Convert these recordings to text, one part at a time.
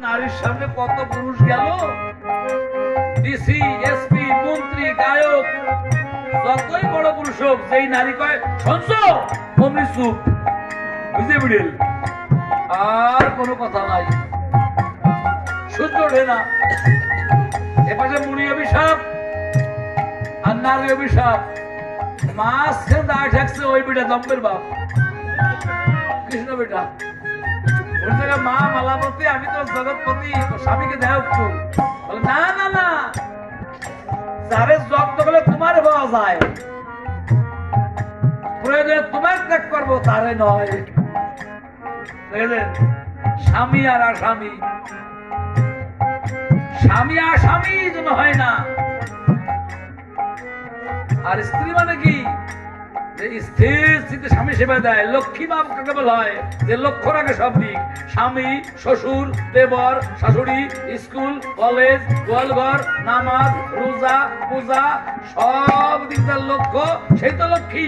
নারীর সামনে কত পুরুষ গেল, ডিসি, এসপি, মন্ত্রী, গায়ক, যতই বড় পুরুষ হোক, যেই নারী কয় শুনছো অমনি চুপ, বুঝে বিড়েল, আর কোনো কথা নাই, সহ্য ওঠে না। এপাশে মুনি অভিশাপ আর নারী অভিশাপ, মাছ দাঁড় ঠেকছে ওই বেটা দম্পের বাপ কৃষ্ণ বেটা, মা মালাপতি, আমি তো জগৎপতি, স্বামীকে দেয় একটু, না না না, যারে জব্দ করলে তোমার পাওয়া যায়, প্রয়োজনে তোমার ত্যাগ করবো, তারে নয়। স্বামী আর আসামি, স্বামী আসামি যেন হয় না। আর স্ত্রী মানে কি, স্থির স্থিতি স্বামী সেবা দেয়। লক্ষ্মী মা কাকে বলা হয়, যে লক্ষ্য রাখে সব দিক, স্বামী, শ্বশুর, দেবর, শাশুড়ি, স্কুল, কলেজ, গোয়ালঘর, নামাজ, রোজা, পূজা, সব দিক তার লক্ষ্য, সেই তো লক্ষ্মী।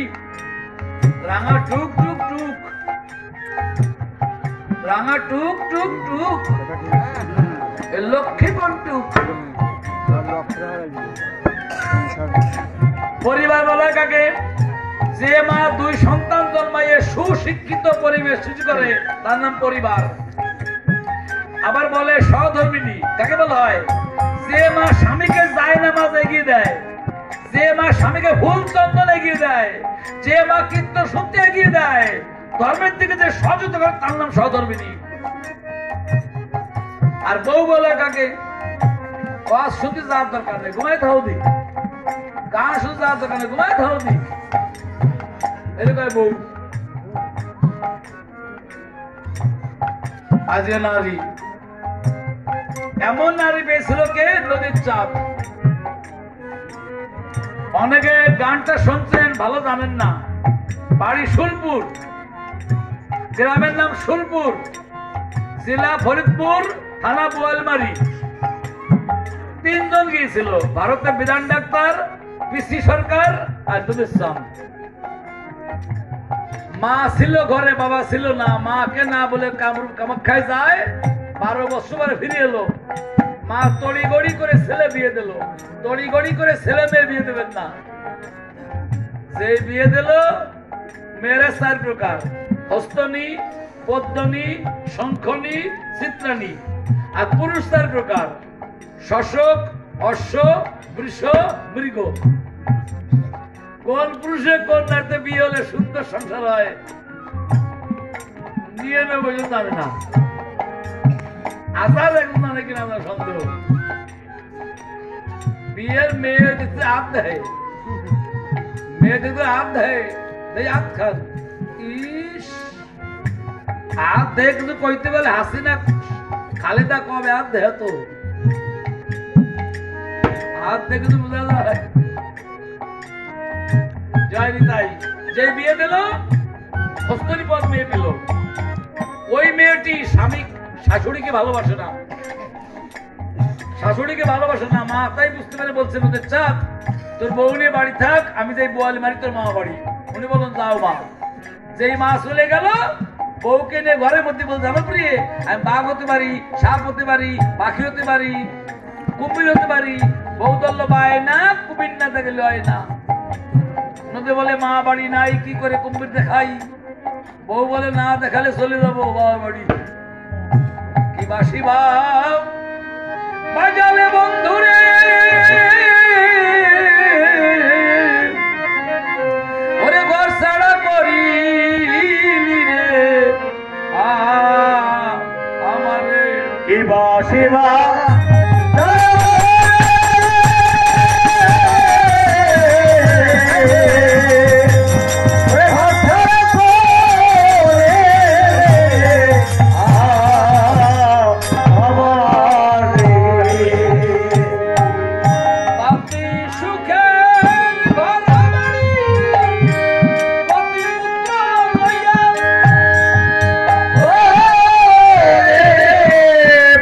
রাঙা টুক টুক টুক, রাঙা টুক টুক টুক, লক্ষ্মী কোন টুক। পরিবার বলা কাকে, যে মা দুই সন্তান জন্মাইয়ে সুশিক্ষিত পরিবেশ সৃষ্টি করে, তার নাম পরিবার। আবার বলে সহধর্মিণী, কাকে বলা হয়, যে মা স্বামীকে জায়নামাজ এগিয়ে দেয়, যে মা স্বামীকে ফুল চন্দন এগিয়ে দেয়, যে মা কীর্তন শুনতে এগিয়ে দেয়, ধর্মের দিকে যে সচেতন করে, তার নাম সহধর্মিণী। আর বউ বলে কাকে, ওয়াজ শুনতে যাওয়ার দরকার নেই, ঘুমাই থাও দি, গান শুনতে যাওয়ার দরকার নেই, ঘুমাই থাও দি, এরকম বউ। আজকে নারী, এমন নারী পেয়েছিল কে, নদীর চাঁদ। অনেকে গানটা শুনছেন, ভালো জানেন না। বাড়ি শুলপুর, গ্রামের নাম শুলপুর, জেলা ফরিদপুর, থানা বোয়ালমারি। তিনজন গিয়েছিল, ভারতের বিধান ডাক্তার, পিসি সরকার আর দুধের চাঁদ। মা ছিল ঘরে, বাবা ছিল না। মাকে না বলে কামাখ্যায় যায়, 12 বছর পরে ফিরে এলো। মা তড়িগড়ি করে ছেলে বিয়ে দিল, তড়িগড়ি করে ছেলে মেয়ে বিয়ে দেবেন না, যে বিয়ে দিল মেয়েরা 4 প্রকার, হস্তনী, পদ্মনী, শঙ্খনী, চিত্রানী। আর পুরুষ 4 প্রকার, শশক, অশ্ব, বৃষ, মৃগ। কোন পুরুষে কোন নারীতে বিয়ে হলে সুন্দর সংসার হয়, নিয়ে নেবো জানে না। আসার এখন মানে কিনা আমরা সন্দেহ। বিয়ের মেয়ে দিতে হাত দেয়, মেয়ে দিতে হাত দেয়, হাত খান, ইস হাত দেয়, কিন্তু কইতে বলে হাসি না, খালিদা কবে হাত দেয়, তো হাত দেখে তো বোঝা যায় যায়নি। তাই যে বিয়ে দিল, হস্তনী পদ মেয়ে পেল, ওই মেয়েটি স্বামী শাশুড়িকে ভালোবাসে না, শাশুড়িকে ভালোবাসে না। মা তাই বুঝতে পেরে বলছে, ওদের চাঁদ তোর বউ নিয়ে বাড়ি থাক, আমি যাই বোয়ালমারি তোর মা বাড়ি। উনি বলুন যাও মা। যেই মা চলে গেল, বউকে নিয়ে ঘরের মধ্যে বলছে, আমার প্রিয়ে আমি বাঘ হতে পারি, সাপ হতে পারি, পাখি হতে পারি, কুমির হতে পারি। বউ দল পায় না, কুমির না দেখলে হয় না। নদী বলে মা বাড়ি নাই, কি করে কুমির দেখাই? বউ বলে না দেখালে চলে যাবো বাবা বাড়ি। কি বাসি ভাব বাজালে বন্ধুরে, ওরে ঘর ছাড়া করি রে আমারে, কি বাসি ভাব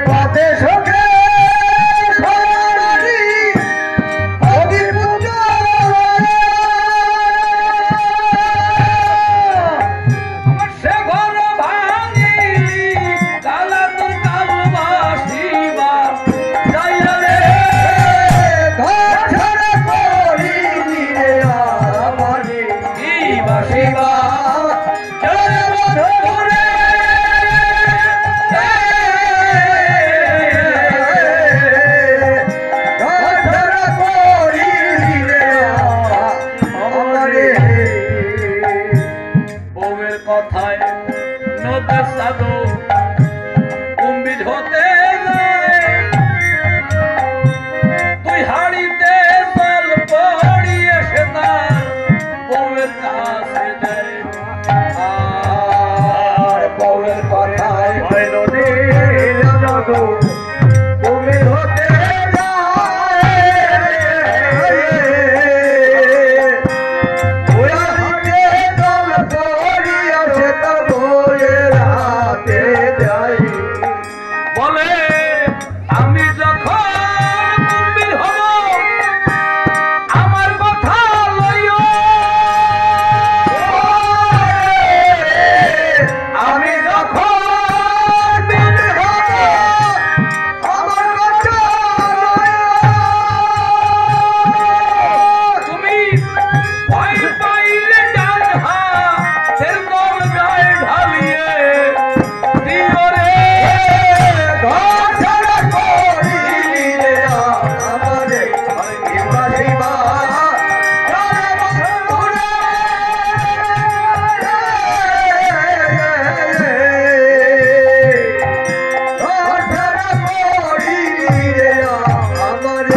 পথে সুখে হতে যায় তুই হাড়িতে জল পড়িয়ে সে তার বউয়ের কাছে দেয় আর বউয়ের কথায় হয় নদীর জগু কুমির হতে বলে আমি যখন কুম্ভীর হব আমার কথা লইও আমি যখন কুমির হব আমার কথা তুমি ভয় পাইলে ডান হাতের দল গায়ে ঢালিয়ে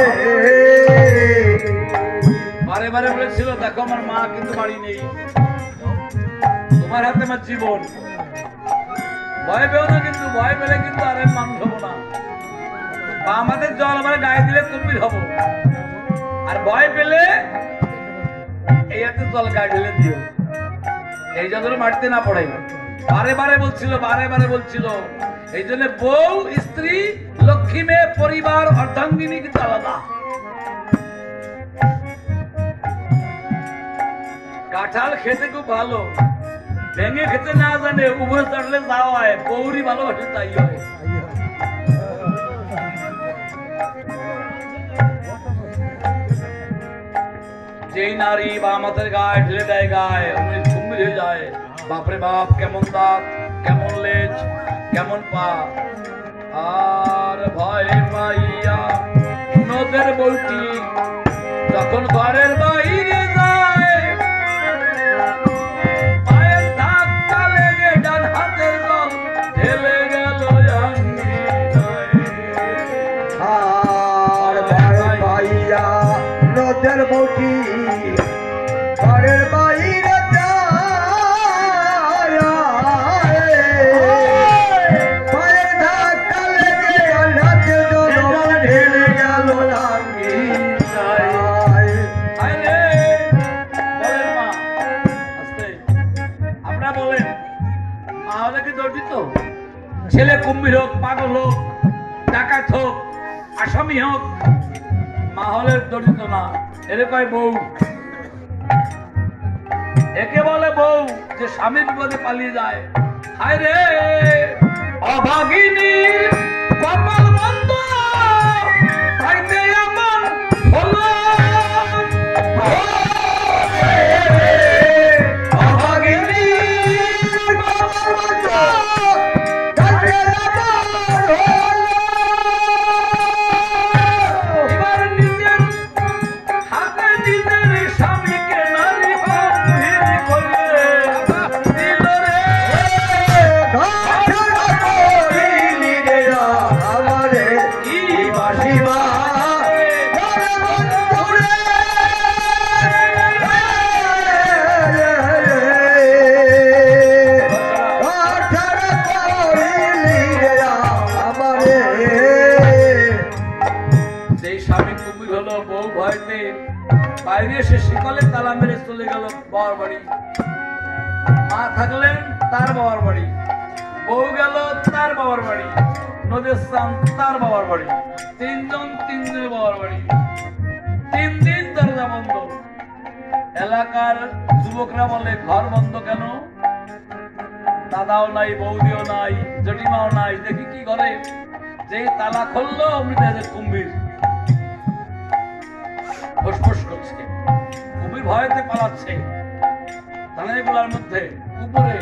দিও রে বারে বারে বলেছিল দেখো আমার মা কিন্তু বাড়ি নেই তোমার হাতে আমার জীবন ভয় পেও না কিন্তু ভয় পেলে কিন্তু আর মানুষ হবো না বা আমাদের জল আমার গায়ে দিলে কুম্ভীর হবো আর ভয় পেলে এই হাতে জল গায়ে ঢেলে দিও এই জন্য মারতে না পড়ে বারে বারে বলছিল এই জন্য বউ স্ত্রী লক্ষ্মী মেয়ে পরিবার অর্ধাঙ্গিনী কিন্তু আলাদা কাঁঠাল খেতে খুব ভালো ভেঙে খেতে না জানে উপরে চড়লে যাওয়া হয় বৌরি ভালোবাসে তাই হয় যেই নারী বা আমাদের গায়ে ঢেলে দেয় গায়ে উনি কুম্ভীর হয়ে যায় বাপরে বাপ কেমন দাঁত কেমন লেজ কেমন পা আর ভয় পাইয়া নদের বউটি যখন ঘরের বাইরে যায় পায়ের ধাক্কা লেগে ডান হাতের জল ঢেলে গেল আর ভাইয়া নদের বউটি ঘরের বাইরে পায়ের ধাক্কা লেগে হাতের জল ঢেলে গেল আপনারা বলেন মা হলে কি দর্জিত ছেলে কুম্ভীর হোক পাগল হোক ডাকাত হোক আসামি হোক মা হলে দর্জিত না এর কয় বউ একে বলে বউ যে স্বামীর বিপদে পালিয়ে যায় হায় রে অভাগিনী কপাল বন্ধ তাইতে এমন হলো অভাগিনী কপাল বন্ধ তাইতে এমন হলো এবার নিজের হাতে নিজের স্বামীকে নারী কুম্ভীর করে দিল রে বাইরে এসে শিকলে তালা মেরে চলে গেল বাবার বাড়ি মা থাকলেন তার বাবার বাড়ি বউ গেল তার বাবার বাড়ি নদীর স্থান তার বাবার বাড়ি তিনজনের বাবার বাড়ি 3 দিন দরজা বন্ধ এলাকার যুবকরা বলে ঘর বন্ধ কেন দাদাও নাই বৌদিও নাই জটিমাও নাই দেখি কি ঘরে যেই তালা খুললো অমনি দেখে কুম্ভীর ফসফস করছে কুম্ভীর ভয়তে পালাচ্ছে ধানের মধ্যে উপরে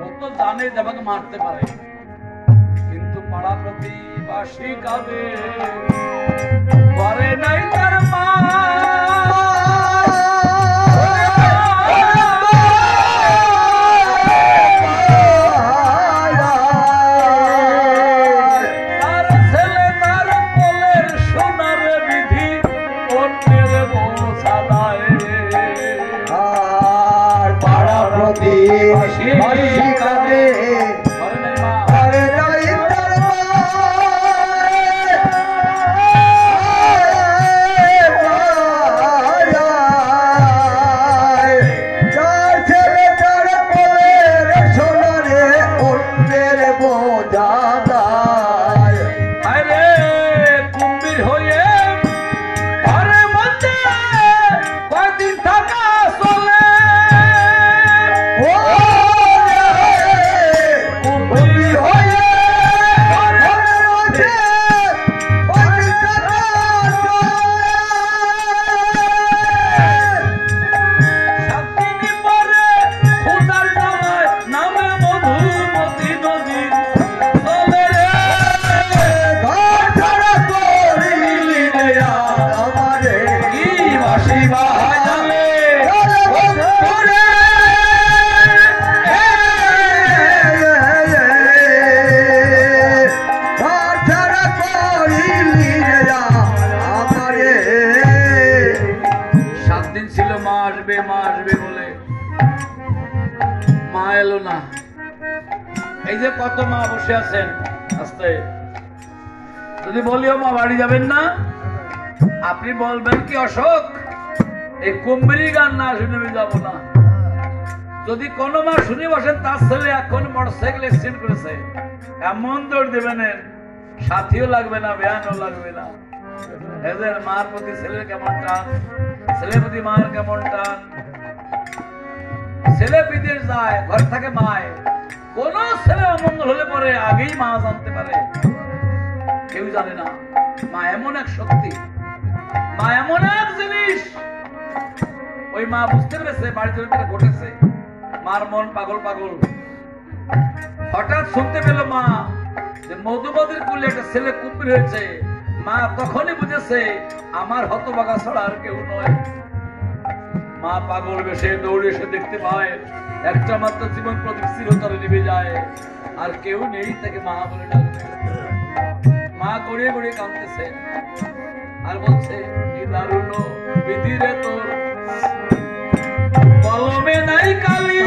ও তো জানে দেবাকে মারতে পারে কিন্তু পাড়া প্রতিবাসী কাঁদে ঘরে নাই তার মা যে কত মা বসে আছেন, আস্তে যদি বলিও মা বাড়ি যাবেন না, আপনি বলবেন কি অশোক এই কুম্ভীরি গান না শুনে আমি যাবো না। যদি কোনো মা শুনে বসেন তার ছেলে এখন মোটরসাইকেল অ্যাক্সিডেন্ট করেছে, এমন দৌড় দেবেন সাথীও লাগবে না, ভ্যানও লাগবে না। এদের মার প্রতি ছেলের কেমন টান, ছেলের প্রতি মার কেমন টান। ছেলে বিদেশ যায়, ঘরে থাকে মায়, কোন ছেলে অমঙ্গল হলে পরে আগেই মা জানতে পারে, কেউ জানে না। মা এমন এক শক্তি, মা এমন এক জিনিস। ওই মা বুঝতে পেরেছে বাড়িতে ঘটেছে, মার মন পাগল পাগল। হঠাৎ শুনতে পেল মা যে মধুমতির কুলে একটা ছেলে কুম্ভীর হয়েছে। মা তখনই বুঝেছে আমার হতভাগা ছাড়া আর কেউ নয়। মা পাগল বেশে দৌড়ে এসে দেখতে পায় একটা মাত্র জীবন প্রদীপ চিরতরে নিভে যায়, আর কেউ নেই, তাকে মা বলে ডাকবে। মা গড়িয়ে গড়িয়ে কাঁদতেছে আর বলছে কি দারুণ বিধি রে তোর, কলমে নাই কালি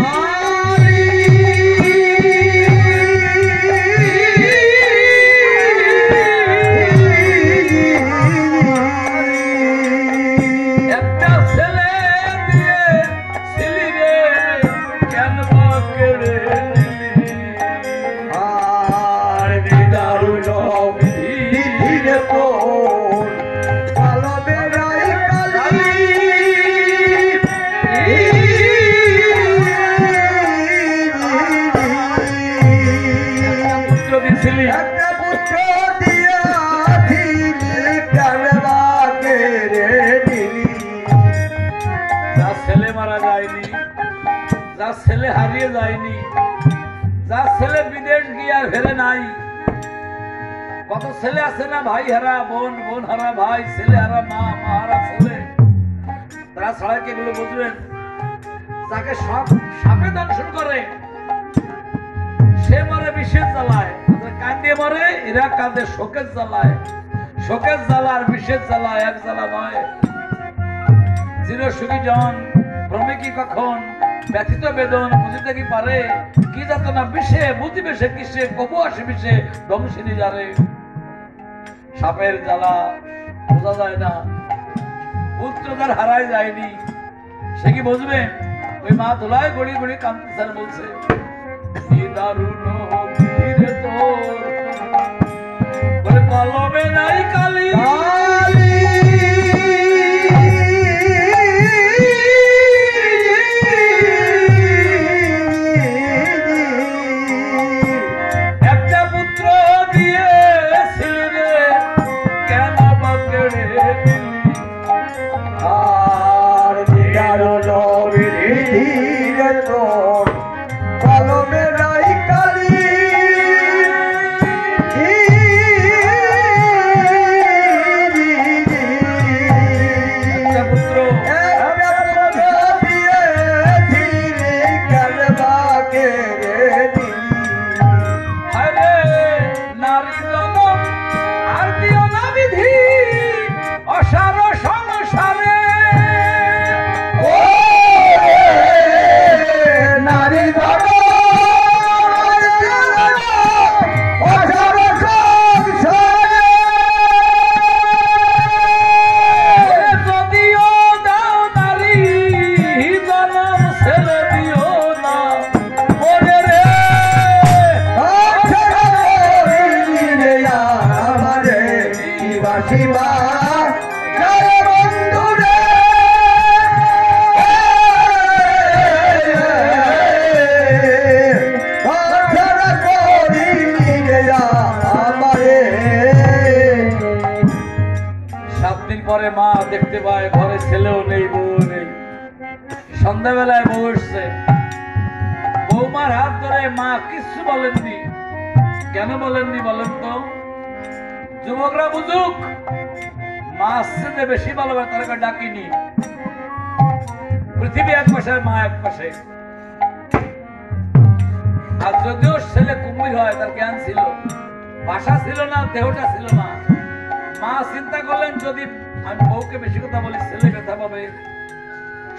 ছেলে হারিয়ে যায়নি, যার ছেলে বিদেশ গিয়ে আর ফেরে নাই। কত ছেলে আছে না ভাই হারা বোন, বোন হারা ভাই, ছেলে হারা মা, মা হারা ছেলে। তারা ছাড়া কেগুলো বুঝবেন, যাকে সব সাপে দংশন করে সে মরে বিষের জ্বালায়, কাঁদিয়ে মরে, এরা কাঁদে শোকের জ্বালায়। শোকের জ্বালা আর বিষের জ্বালা এক জ্বালা নয়। চিরসুখী জন ভ্রমিকি কখন, ব্যথিত বেদন বুঝিতে কি পারে, কি যাতনা বিষে বুঝিবে সে কিসে, কবু আসে বিষে ধ্বংসিনী যারে। সাপের জ্বালা বোঝা যায় না, পুত্র তার হারায় যায়নি, সে কি বুঝবে? ওই মা ধুলায় গড়ি গড়ি কাঁদতেছেন, বলছে কি দারুণ বিধি তোর, বলে কলমে নাই কালি দেখতে পায় ঘরে ছেলেও নেই, বউ নেই। সন্ধ্যাবেলায় বউ এসছে, বৌমার হাত ধরে মা কিছু বলেননি। কেন বলেননি বলেন তো? যুবকরা বুঝুক, মা আসছে যে বেশি ভালোবাসে তারা ডাকিনি। পৃথিবী এক পাশে, মা এক পাশে। আর যদিও ছেলে কুমির হয়, তার জ্ঞান ছিল, ভাষা ছিল না, দেহটা ছিল না। মা চিন্তা করলেন যদি আমি বউকে বেশি কথা বলি ছেলে ব্যথা পাবে।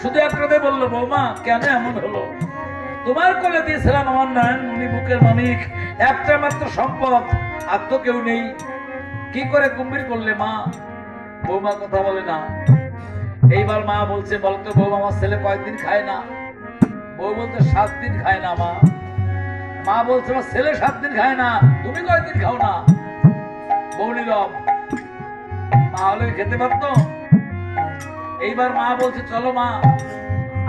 শুধু এক কথাই বললো, বৌমা কেন এমন হলো? তোমার কোলে দিয়েছিলাম আমার নয়ন মনি বুকের মানিক, একটা মাত্র সম্পদ, আর তো কেউ নেই। কি করে কুম্ভীর করলে মা? বৌমা কথা বলে না। এইবার মা বলছে, বলতো বৌমা আমার ছেলে কয়েকদিন খায় না। বউ বলতে 7 দিন খায় না মা। মা বলছে আমার ছেলে 7 দিন খায় না, তুমি কয়েকদিন খাও না। বউ নীরব। মা হলে খেতে পারতো। এইবার মা বলছে চলো মা,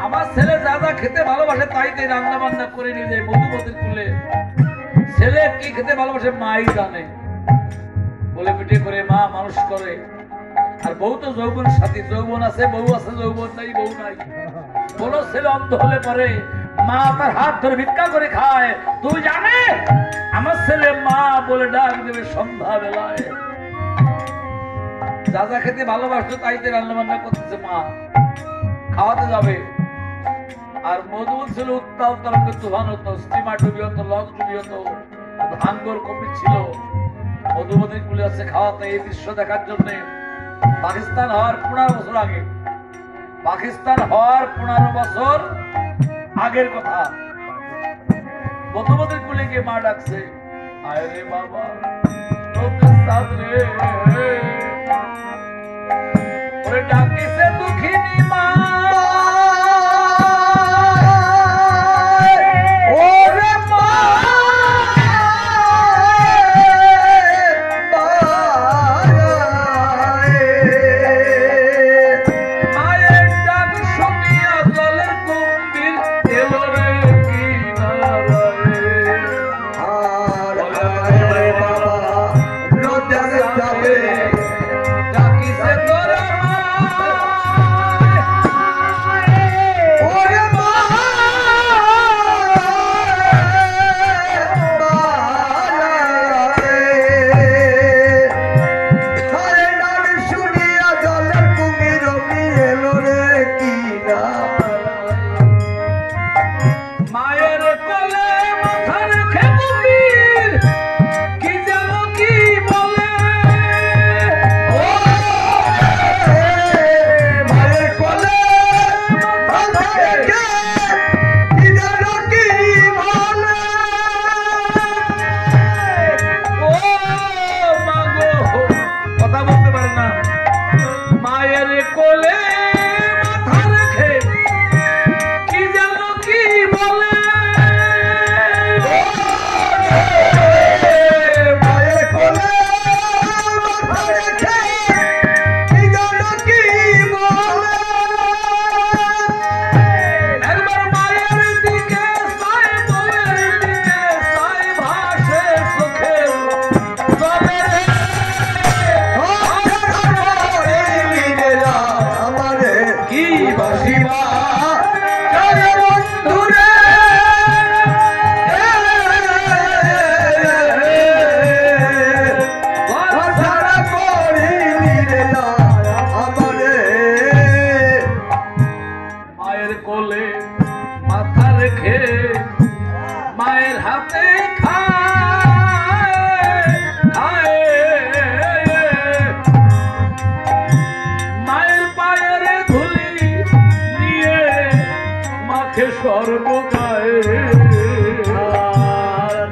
আমার ছেলে যা যা খেতে ভালোবাসে তাই তাই রান্না বান্না করে নিয়ে যায় মধুমতির কুলে। ছেলে কি খেতে ভালোবাসে মাই জানে। বলে পিঠে করে মা মানুষ করে। আর বউ তো যৌবন সাথী, যৌবন আছে বউ আছে, যৌবন নাই বউ নাই। বলো ছেলে অন্ধ হলে পরে মা তার হাত ধরে ভিক্ষা করে খায়। তুই জানে আমার ছেলে মা বলে ডাক দেবে সন্ধ্যা বেলায়। যা যা খেতে ভালোবাসতো তাইতে রান্না বান্না করতেছে মা, খাওয়াতে যাবে। আর মধুমতি ছিল উত্তাল তরঙ্গে তুফান হতো, স্টিমার ডুবি হতো, লঞ্চ ডুবি হতো, ভাঙ্গর কবি ছিল। মধুমতি কুলে আছে খাওয়াতে। এই দৃশ্য দেখার জন্য পাকিস্তান হওয়ার 15 বছর আগে, পাকিস্তান হওয়ার 15 বছর আগের কথা, মধুমতির কুলে গিয়ে মা ডাকছে, আয় রে বাবা তোদের সামনে ওরে ডাকিছে দুঃখিনী মা।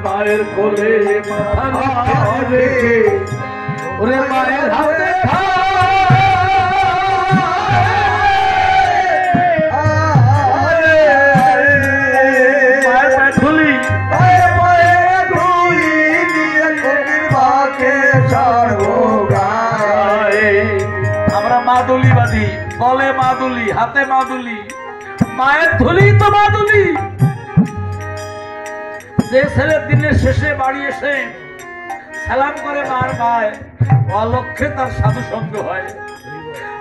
মায়ের কোলে মাথা রেখে ওরে মায়ের হাতে আমরা মাদুলি বাঁধি, গলে মাদুলি, হাতে মাদুলি, মায়ের ধুলি তো মাদুলি। যে ছেলে দিনের শেষে বাড়ি এসে সালাম করে মার পায়, অলক্ষে তার সাধু সঙ্গ হয়।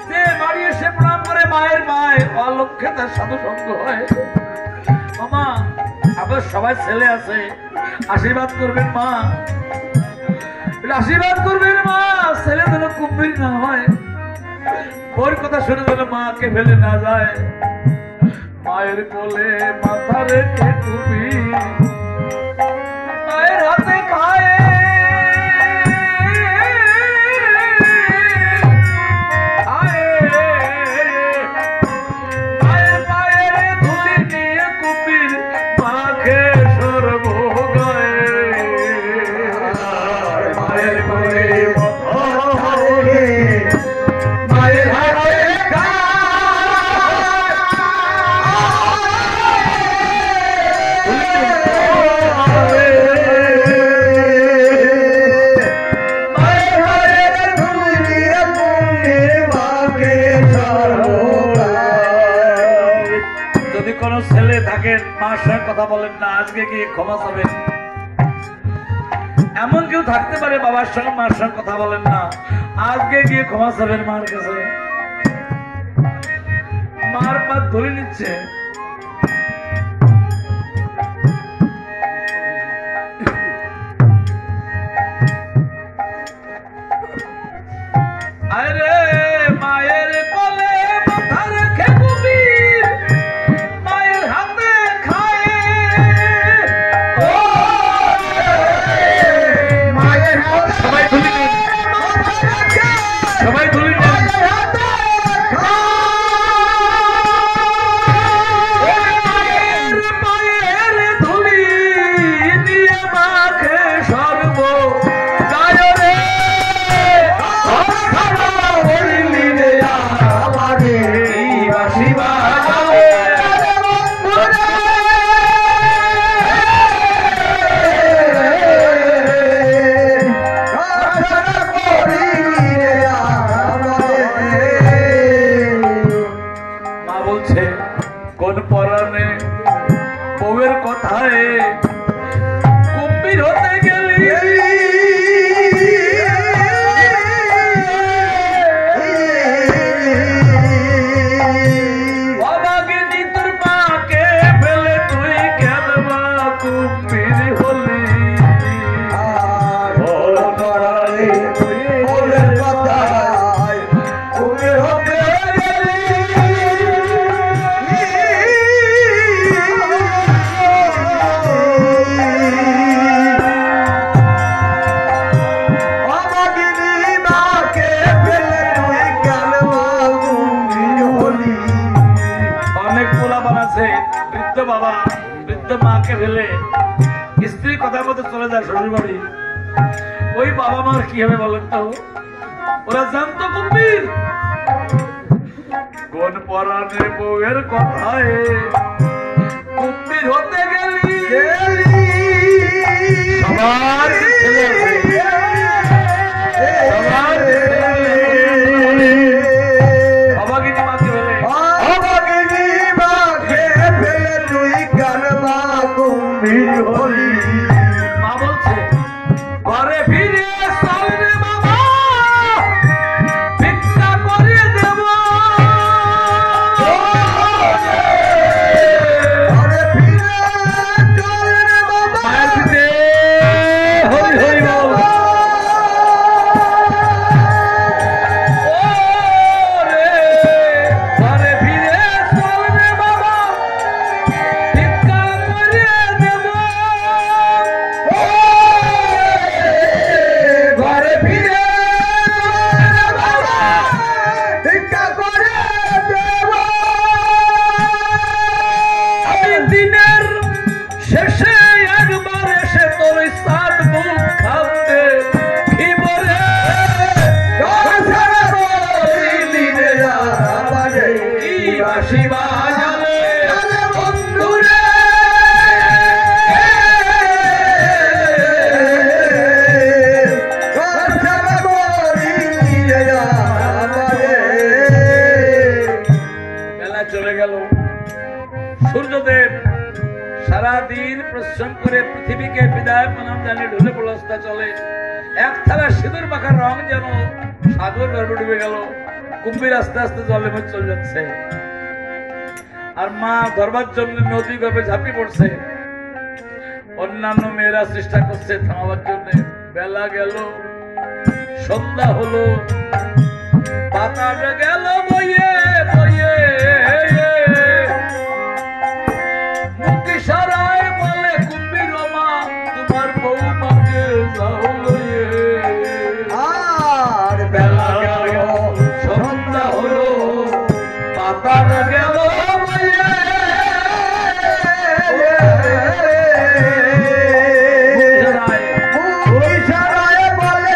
যে বাড়ি এসে প্রণাম করে মায়ের পায়, অলক্ষে তার সাধু সঙ্গ হয়। মা আবার সবাই ছেলে আছে, আশীর্বাদ করবেন মা, আশীর্বাদ করবেন মা, ছেলে যেন কুম্ভীর না হয়, ওর কথা শুনে যেন মাকে ফেলে না যায়। মায়ের কোলে মাথা রেখে তুমি মায়ের হাতে খায়, মায়ের পায়ের ধুলি নিয়ে কুম্ভীর মা করে রে মায়ের হাতে যদি কোনো ছেলে থাকেন মার সঙ্গে কথা বলেন না, আজকে গিয়ে ক্ষমা চাবেন। এমন কেউ থাকতে পারে বাবার সঙ্গে মার সঙ্গে কথা বলেন না, আজকে গিয়ে ক্ষমা চাবেন মার কাছে। মার পা ধরে নিচ্ছে। আরে মায়ের কোলে মাথা রেখে কুমির মায়ের হাতে খায়। ও মায়ের হাতে সবাই তুলি নিন, সবাই তুলি নিন। মায়ের ধুলি নিয়ে মাখে সর্ব গায় রে। মা বলছে কোন পরাণে বউয়ের কথায় কুম্ভীর হতে গেলি। অবাগিনী তোর মাকে ফেলে তুই কেন মা কুম্ভীর হলি। অনেক পোলা বানাচ্ছে বৃদ্ধ বাবা বৃদ্ধ মাকে ফেলে স্ত্রী কথা মতো চলে যায় শ্বশুর বাড়ি। ওই বাবা মার কি হবে বলেন তো? ওরা জানতো কুম্ভীর কোন পরাণে বউয়ের কথায় কুম্ভীর হতে গেলি। সবার ছেলে আছে, সবার অবাগিনী মাকে ফেলে মা বলছে ঘরে ফিরে চল রে বাবা ভিক্ষা করে দেব। মায়ের পিঠে হরি হরি বল। ওরে ঘরে ফিরে চল রে বাবা ভিক্ষা করে দেব। ঘরে ফিরে ভিক্ষা করে দেব। আমি দিনের শেষে একবার এসে তোর সাত মুখ খাতে খিবরে। কি বাসি বাজালে বন্ধুরে বেলা চলে গেল। সূর্যদেব সারাদিন পরিশ্রম করে পৃথিবীকে বিদায় প্রণাম জানিয়ে ঢলে পড়াস্তা চলে। এক থালা সিঁদুর মাখার রং যেন সাগর গর্ভে ডুবে গেল। কুম্ভীর আস্তে আস্তে জলে মধ্যে চলে যাচ্ছে আর মা ধরবার জন্য নদী গর্ভে ঝাঁপিয়ে পড়ছে। অন্যান্য মেয়েরা চেষ্টা করছে থামাবার জন্য। বেলা গেল, সন্ধ্যা হলো, বাতাস গেল বইয়ে বইয়ে। মুখ ইশারায় বলে কুম্ভীর মা তোমার বউমাকে যাও লইয়ে। আর বেলা গেল, সন্ধ্যা হলো, বাতাস গেল বইয়ে। ইশারায় বলে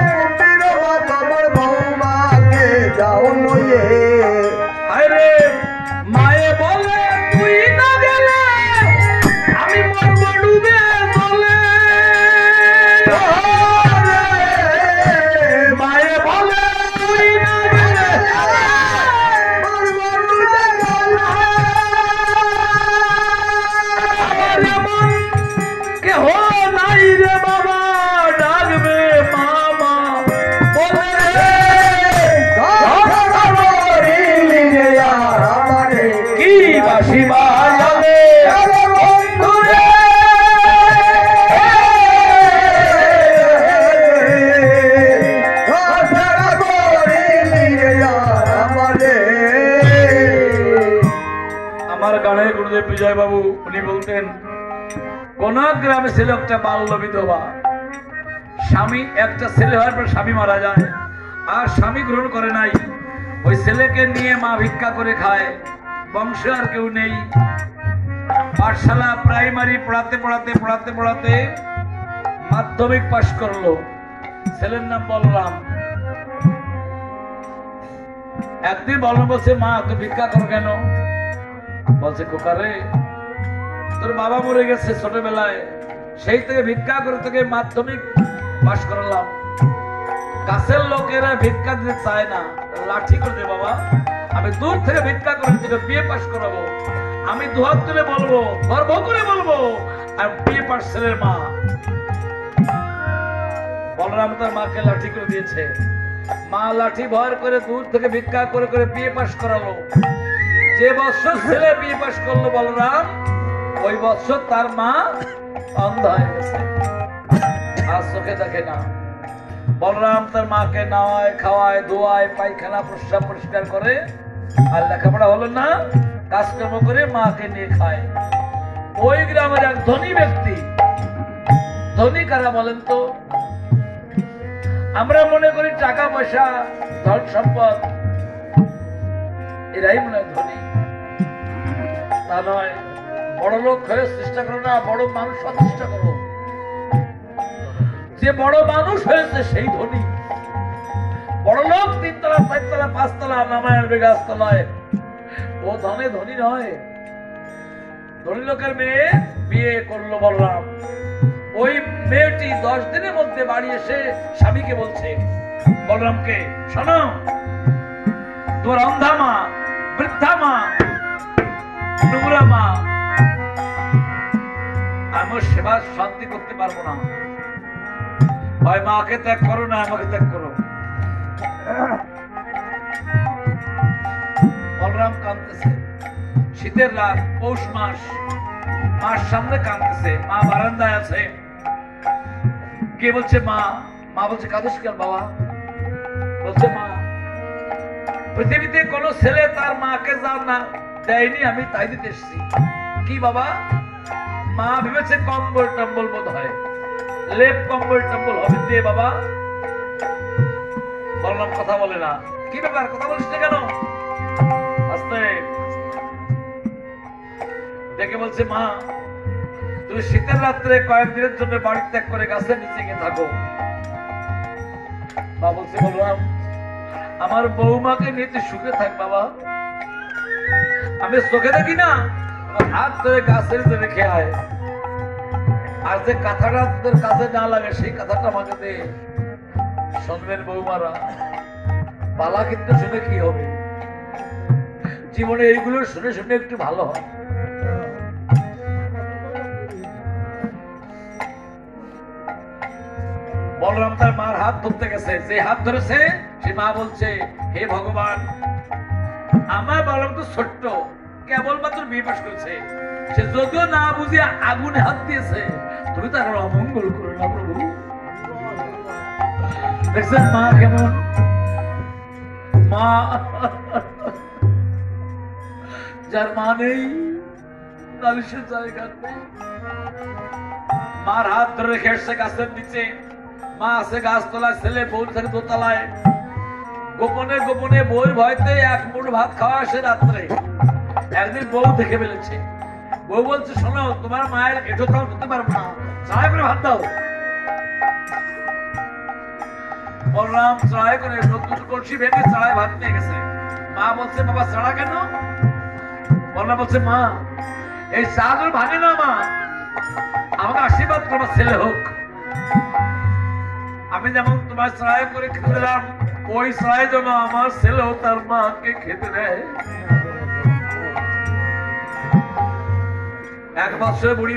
বিজয় বাবু, উনি বলতেন কোন গ্রামে ছিল একটা বাল্য বিধবা, স্বামী একটা ছেলে হওয়ার পর স্বামী মারা যায়, আর স্বামী গ্রহণ করে নাই, ওই ছেলেকে নিয়ে মা ভিক্ষা করে খায়, বংশ আর কেউ নেই। পাঠশালা প্রাইমারি পড়াতে পড়াতে পড়াতে পড়াতে মাধ্যমিক পাশ করলো, ছেলের নাম বলরাম। একদিন বলরাম বলছে, মা তুই ভিক্ষা কর কেন? বলছে, খোকারে তোর বাবা মরে গেছে ছোটবেলায়, সেই থেকে ভিক্ষা করে তোকে মাধ্যমিক পাশ করালাম। কাছের লোকেরা ভিক্ষা দিতে চায় না, লাঠি করে দে বাবা, আমি দূর থেকে ভিক্ষা করে তোকে বিয়ে পাশ করাবো। আমি দুহাত তুলে বলবো, গর্ব করে বলবো, আর বিয়ে পাশ ছেলের মা। বলরাম তার মাকে লাঠি করে দিয়েছে, মা লাঠি ভর করে দূর থেকে ভিক্ষা করে করে বিয়ে পাশ করালো। যে বছর ছেলে বিয়ে পাশ করলো বলরাম, ওই বছর তার মা অন্ধ হয়ে গেছে, আর চোখে দেখে না। বলরাম তার মাকে নাওয়ায়, খাওয়ায়, ধোয়ায়, পায়খানা প্রস্রাব পরিষ্কার করে, আর লেখাপড়া হলো না, কাজকর্ম করে মাকে নিয়ে খায়। ওই গ্রামের এক ধনী ব্যক্তি, ধনী কারা বলেন তো? আমরা মনে করি টাকা পয়সা, ধন সম্পদ, এরাই মনে হয় ধনী, তা নয়। বড় লোক হয়ে চেষ্টা করো না, বড় মানুষ হওয়ার চেষ্টা করো। যে বড় মানুষ হয়েছে সেই ধনী। বড় লোক 3 তলা 4 তলা 5 তলা নামায় আনবে গাছতলায়, ও ধনে ধনী নয়। ধনী লোকের মেয়ে বিয়ে করলো বলরাম। ওই মেয়েটি 10 দিনের মধ্যে বাড়ি এসে স্বামীকে বলছে, বলরামকে, শোনো, তোমার অন্ধা মা, বৃদ্ধা মা, নোংরা মা, আমার সেবা শান্তি করতে পারবো না, হয় মাকে ত্যাগ করো না আমাকে ত্যাগ করো। বলরাম কাঁদতেছে, শীতের রাত, পৌষ মাস, মার সামনে কাঁদতেছে, মা বারান্দায় আছে। কে বলছে? মা। মা বলছে, কাঁদিস কেন বাবা? বলছে, মা, পৃথিবীতে কোন ছেলে তার মাকে যা না দেয়নি, আমি তাই দিতে এসেছি। কি বাবা? মা ভেবেছে কম্বল টম্বল বোধ হয়, লেপ কম্বল টম্বল হবে, দে বাবা। বললাম কথা বলে না। কি ব্যাপার, কথা বলিস না কেন? আস্তে দেখে বলছে, মা তুমি শীতের রাত্রে কয়েকদিনের জন্য বাড়ি ত্যাগ করে গাছের নিচে গিয়ে থাকো। মা বলছে, বললাম আমার বৌমাকে নিয়ে তুই সুখে থাক বাবা, আমি চোখে দেখি না, হাত ধরে গাছের নিচে রেখে আয়, আর যে কথাটা তোদের কাজে না লাগে সেই কথাটা আমাকে দে। শুনবেন বৌমারা, পালা কিন্তু শুনে কি হবে, জীবনে এইগুলো শুনে শুনে একটু ভালো হয়। বলরাম তার মার হাত ধরতে গেছে, যে হাত ধরেছে সে মা বলছে, হে ভগবান, আমার বলরাম তো ছোট্ট, কেবলমাত্র বিয়ে পাশ করেছে, সে যদিও না বুঝিয়ে আগুনে হাত দিয়েছে, তুমি তার অমঙ্গল করো না প্রভু। দেখছেন মা কেমন? মা যার মা নেই, নালিশের জায়গা নেই। মার হাত ধরে রেখে এসছে গাছের নিচে, মা আছে গাছতলায়, ছেলে বউ থাকে দোতলায়। গোপনে গোপনে বউর ভয়তে এক মুঠ ভাত খাওয়া আসে রাত্রে। একদিন বউ দেখে ফেলেছে, বউ বলছে, শোনো, তোমার মায়ের এটো তাও দিতে পারবো না, চড়াই করে ভাত দাও। বলরাম চড়াই করে নতুন কলসি ভেঙে চড়াই ভাত নিয়ে গেছে। মা বলছে, বাবা চড়া কেন? বলরাম বলছে, মা এই চাদর ভাঙে না, মা আমাকে আশীর্বাদ করবার ছেলে হোক। আমি যেমন তোমার চড়াই করে খেতে দিলাম, ওই চড়াই যেন আমার ছেলেও তার মাকে খেতে দেয়। 1 বছর বুড়ি